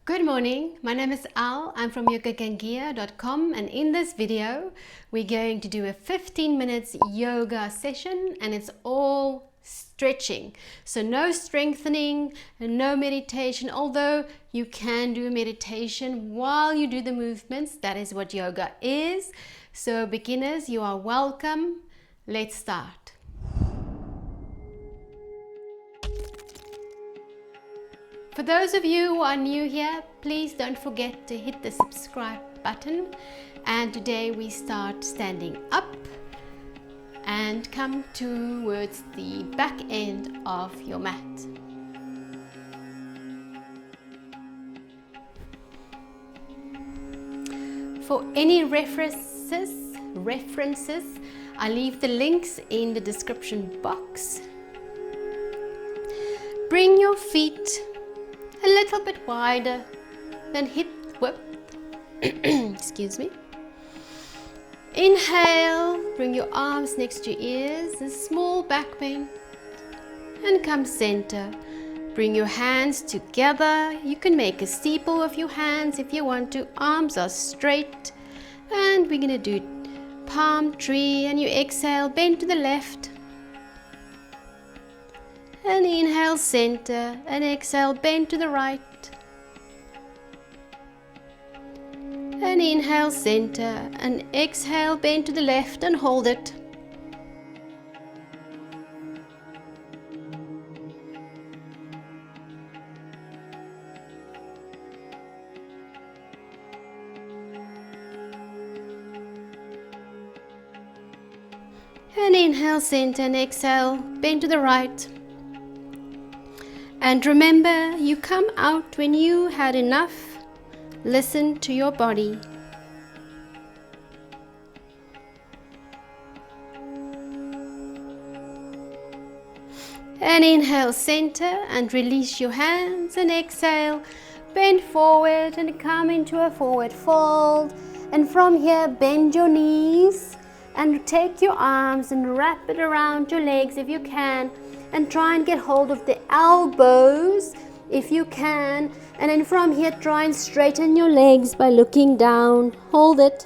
Good morning, my name is Al. I'm from Gangeya.com, and in this video we're going to do a 15 minutes yoga session, and it's all stretching. So no strengthening and no meditation, although you can do meditation while you do the movements. That is what yoga is. So beginners, you are welcome. Let's start. For those of you who are new here, please don't forget to hit the subscribe button. And today we start standing up and come towards the back end of your mat. For any references, I leave the links in the description box. Bring your feet a little bit wider than hip width. Excuse me. Inhale, bring your arms next to your ears, a small back bend, and come center. Bring your hands together. You can make a steeple of your hands if you want to. Arms are straight, and we're going to do palm tree, and you exhale, bend to the left. And inhale, center, and exhale, bend to the right. And inhale, center, and exhale, bend to the left, and hold it. And inhale, center, and exhale, bend to the right. And remember, you come out when you had enough. Listen to your body. And inhale, center, and release your hands, and exhale, bend forward and come into a forward fold. And from here, bend your knees and take your arms and wrap it around your legs if you can. And try and get hold of the elbows if you can. And then from here, try and straighten your legs by looking down. Hold it.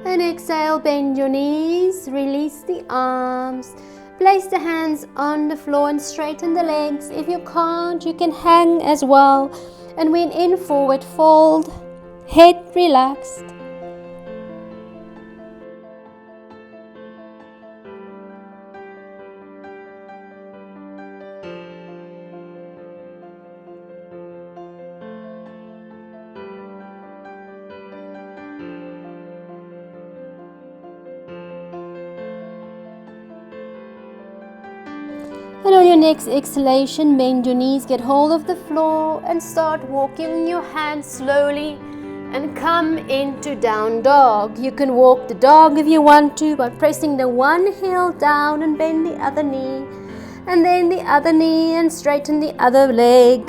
And exhale, bend your knees, release the arms. Place the hands on the floor and straighten the legs. If you can't, you can hang as well. And when in forward fold, head relaxed. And on your next exhalation, bend your knees, get hold of the floor, and start walking your hands slowly and come into down dog. You can walk the dog if you want to by pressing the one heel down and bend the other knee, and then the other knee, and straighten the other leg.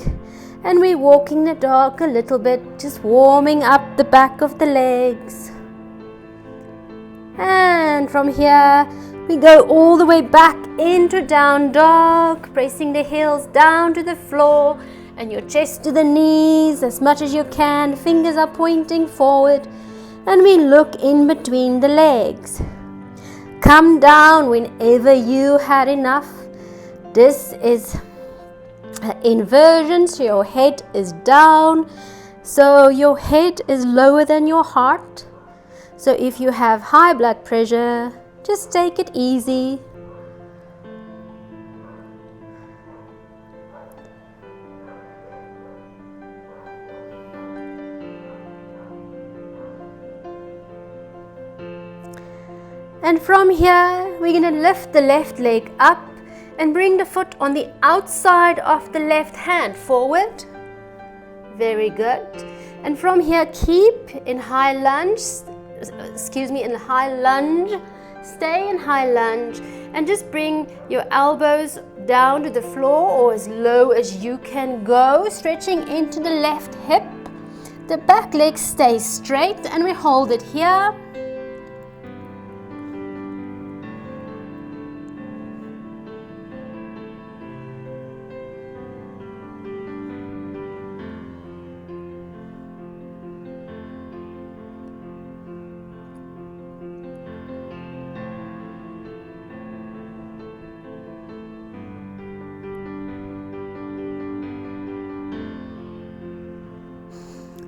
And we're walking the dog a little bit, just warming up the back of the legs. And from here, we go all the way back into down dog, pressing the heels down to the floor and your chest to the knees as much as you can. Fingers are pointing forward, and we look in between the legs. Come down whenever you had enough. This is an inversion, so your head is down, so your head is lower than your heart. So if you have high blood pressure, just take it easy. And from here, we're going to lift the left leg up and bring the foot on the outside of the left hand forward. Very good. And from here, keep in high lunge. In high lunge. Stay in high lunge and just bring your elbows down to the floor or as low as you can go, stretching into the left hip. The back leg stays straight and we hold it here.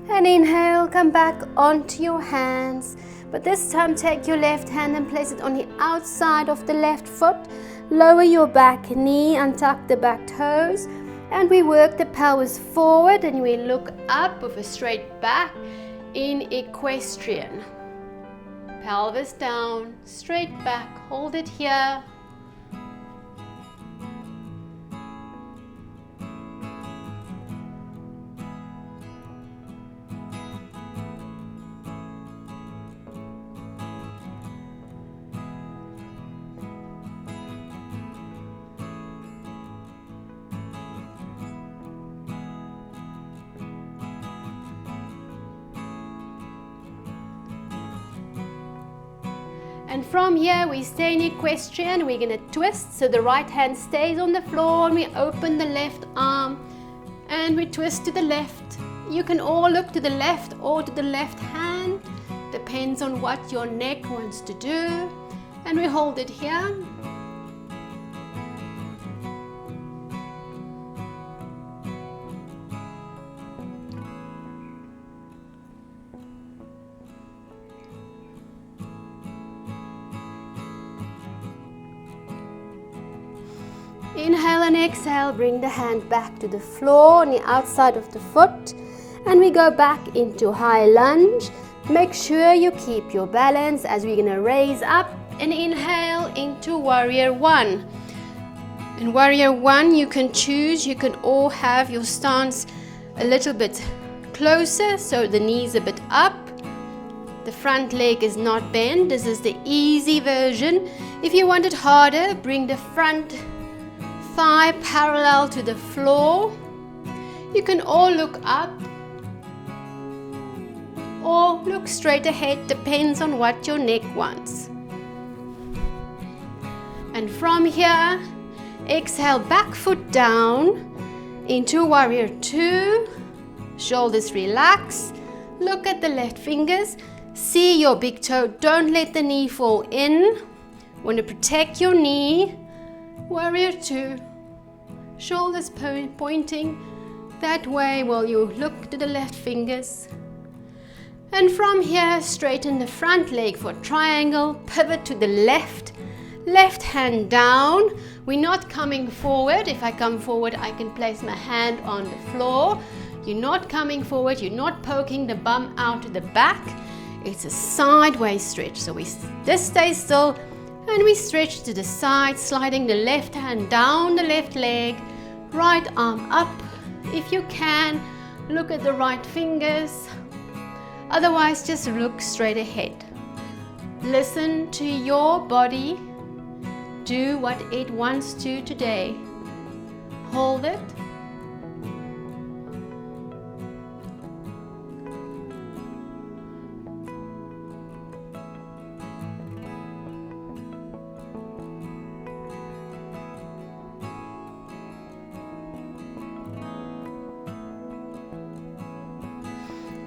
And inhale, come back onto your hands, but this time take your left hand and place it on the outside of the left foot. Lower your back knee, untuck the back toes, and we work the pelvis forward and we look up with a straight back in equestrian. Pelvis down, straight back, hold it here. And from here we stay in equestrian. We're going to twist so the right hand stays on the floor and we open the left arm and we twist to the left. You can all look to the left or to the left hand, depends on what your neck wants to do, and we hold it here. Inhale and exhale, bring the hand back to the floor on the outside of the foot and we go back into high lunge. Make sure you keep your balance as we're going to raise up and inhale into warrior one. In warrior one you can choose, you can all have your stance a little bit closer so the knees a bit up. The front leg is not bent, this is the easy version. If you want it harder, bring the front thigh parallel to the floor. You can all look up or look straight ahead, depends on what your neck wants. And from here, exhale, back foot down into warrior two. Shoulders relax, look at the left fingers, see your big toe, don't let the knee fall in. Want to protect your knee. Warrior two, shoulders pointing that way while you look to the left fingers. And from here, straighten the front leg for triangle, pivot to the left, left hand down. We're not coming forward. If I come forward, I can place my hand on the floor. You're not coming forward, you're not poking the bum out to the back. It's a sideways stretch, so we just stay still. And we stretch to the side, sliding the left hand down the left leg, right arm up. If you can, look at the right fingers. Otherwise, just look straight ahead. Listen to your body. Do what it wants to today. Hold it.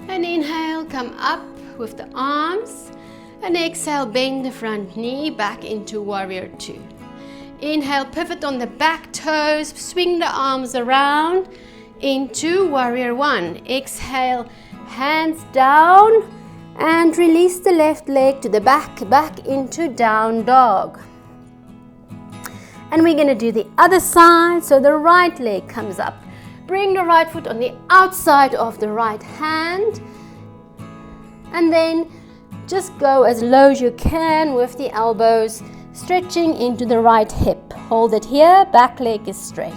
And inhale, come up with the arms. And exhale, bend the front knee back into warrior two. Inhale, pivot on the back toes, swing the arms around into warrior one. Exhale, hands down and release the left leg to the back into down dog. And we're going to do the other side, so the right leg comes up. Bring the right foot on the outside of the right hand and then just go as low as you can with the elbows stretching into the right hip. Hold it here, back leg is straight.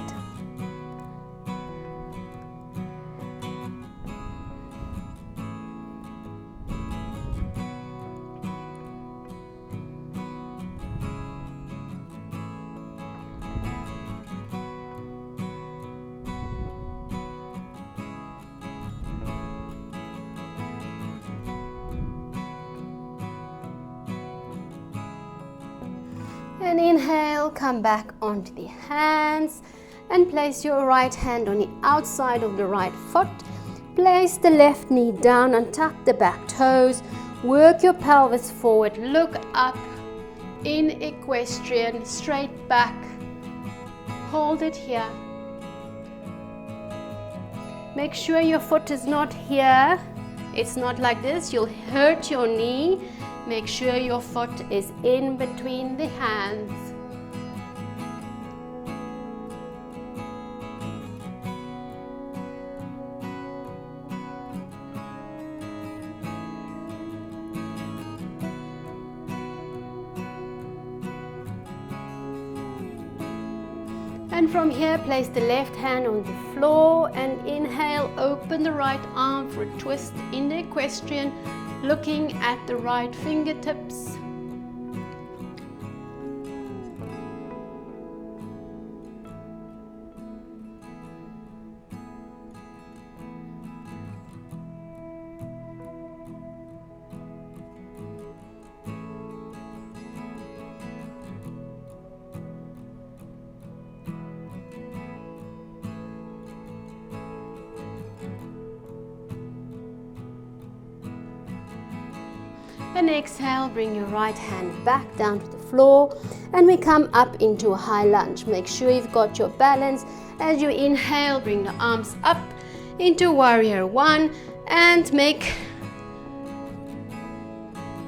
exhale, come back onto the hands and place your right hand on the outside of the right foot. Place the left knee down and tuck the back toes. Work your pelvis forward, look up in equestrian, straight back. Hold it here. Make sure your foot is not here. It's not like this, you'll hurt your knee. Make sure your foot is in between the hands. And from here, place the left hand on the floor and inhale, open the right arm for a twist in the equestrian, looking at the right fingertips. And exhale, bring your right hand back down to the floor and we come up into a high lunge. Make sure you've got your balance. As you inhale, bring the arms up into warrior one and make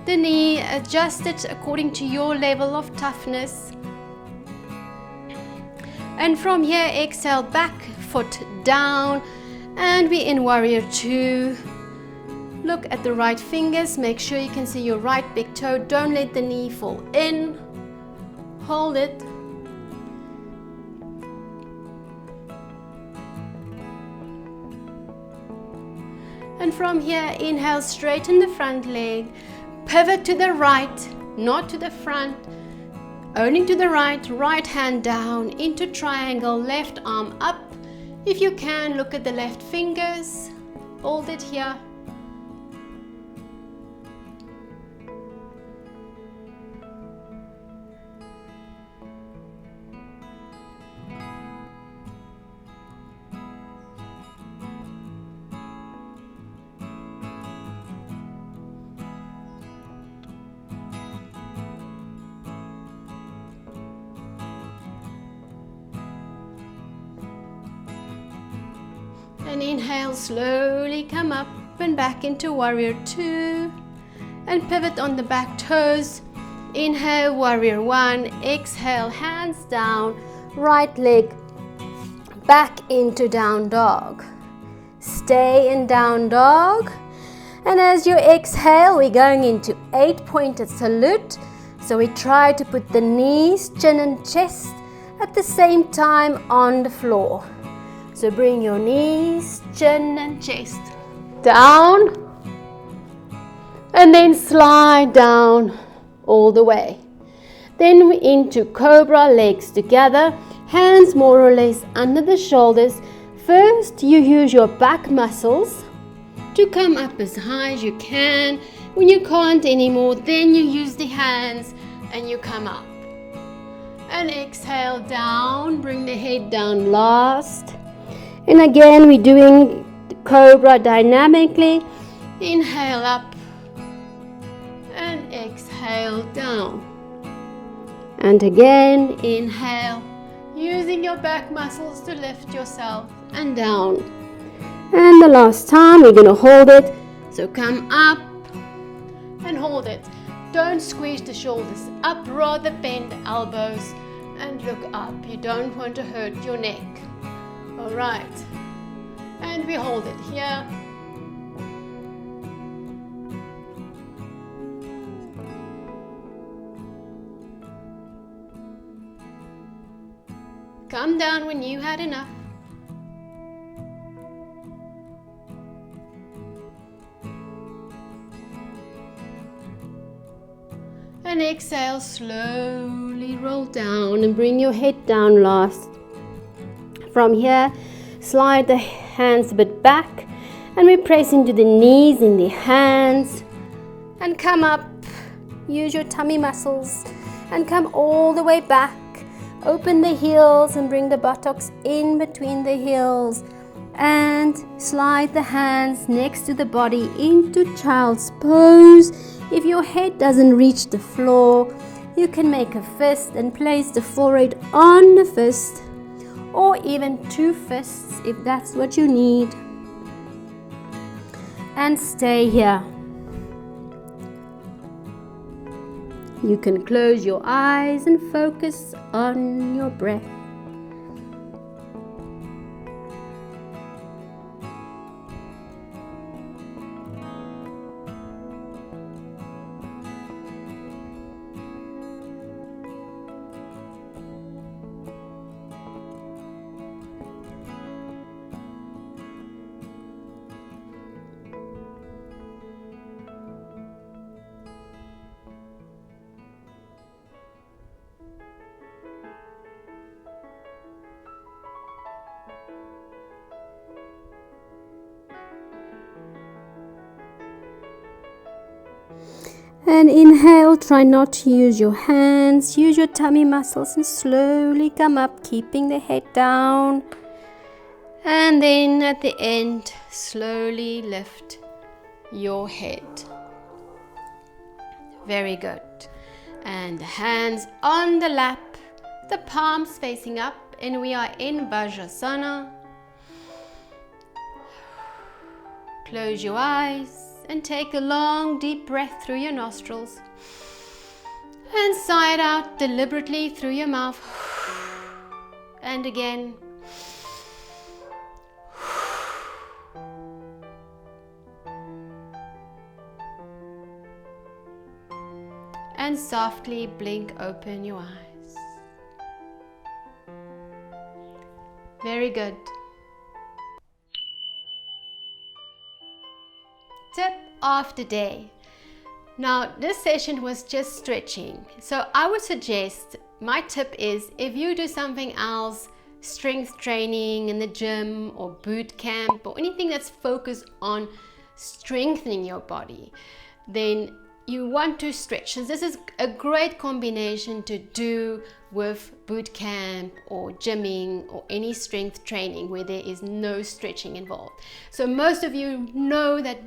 the knee adjusted according to your level of toughness. And from here, exhale, back foot down and we in warrior two. Look at the right fingers, make sure you can see your right big toe, don't let the knee fall in, hold it. And from here, inhale, straighten the front leg, pivot to the right, not to the front, only to the right, right hand down into triangle, left arm up. If you can, look at the left fingers, hold it here. And inhale, slowly come up and back into warrior two and pivot on the back toes. Inhale, warrior one, exhale, hands down, right leg back into down dog. Stay in down dog. And as you exhale, we're going into 8-pointed salute. So we try to put the knees, chin and chest at the same time on the floor. So bring your knees, chin and chest down and then slide down all the way. Then we're into cobra, legs together, hands more or less under the shoulders. First, you use your back muscles to come up as high as you can. When you can't anymore, then you use the hands and you come up. And exhale down, bring the head down last. And again, we're doing the cobra dynamically. Inhale up and exhale down. And again, inhale, using your back muscles to lift yourself and down. And the last time, we're going to hold it. So come up and hold it. Don't squeeze the shoulders up, rather bend the elbows and look up. You don't want to hurt your neck. All right, and we hold it here. Come down when you had enough. And exhale, slowly roll down and bring your head down last. From here, slide the hands a bit back and we press into the knees in the hands and come up. Use your tummy muscles and come all the way back Open the heels and bring the buttocks in between the heels. And slide the hands next to the body into child's pose. If your head doesn't reach the floor, you can make a fist and place the forehead on the fist, or even 2 fists if that's what you need. And stay here. You can close your eyes and focus on your breath. And inhale, try not to use your hands, use your tummy muscles and slowly come up, keeping the head down. And then at the end, slowly lift your head. Very good. And the hands on the lap, the palms facing up, and we are in Vajrasana. Close your eyes. And take a long deep breath through your nostrils and sigh it out deliberately through your mouth. And again. And softly blink open your eyes. Very good. Tip of the day. Now this session was just stretching, so I would suggest, my tip is, if you do something else, strength training in the gym or boot camp or anything that's focused on strengthening your body, then you want to stretch. So this is a great combination to do with boot camp or gymming or any strength training where there is no stretching involved. So most of you know that.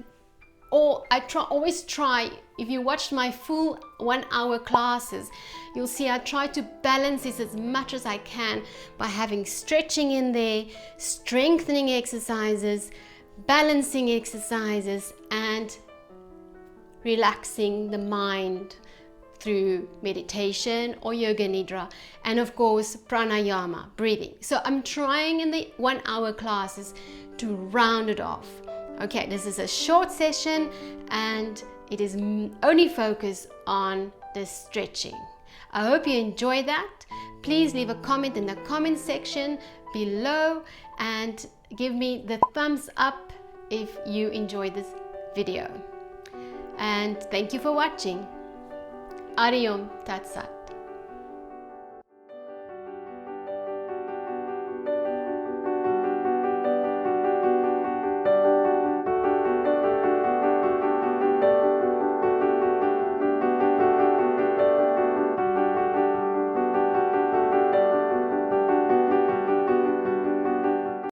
Or always try, if you watch my full 1-hour classes, you'll see I try to balance this as much as I can by having stretching in there, strengthening exercises, balancing exercises, and relaxing the mind through meditation or yoga nidra, and of course pranayama, breathing. So I'm trying in the 1-hour classes to round it off. Okay, this is a short session and it is only focused on the stretching. I hope you enjoyed that. Please leave a comment in the comment section below and give me the thumbs up if you enjoyed this video. And thank you for watching. Ariom Tat Sat.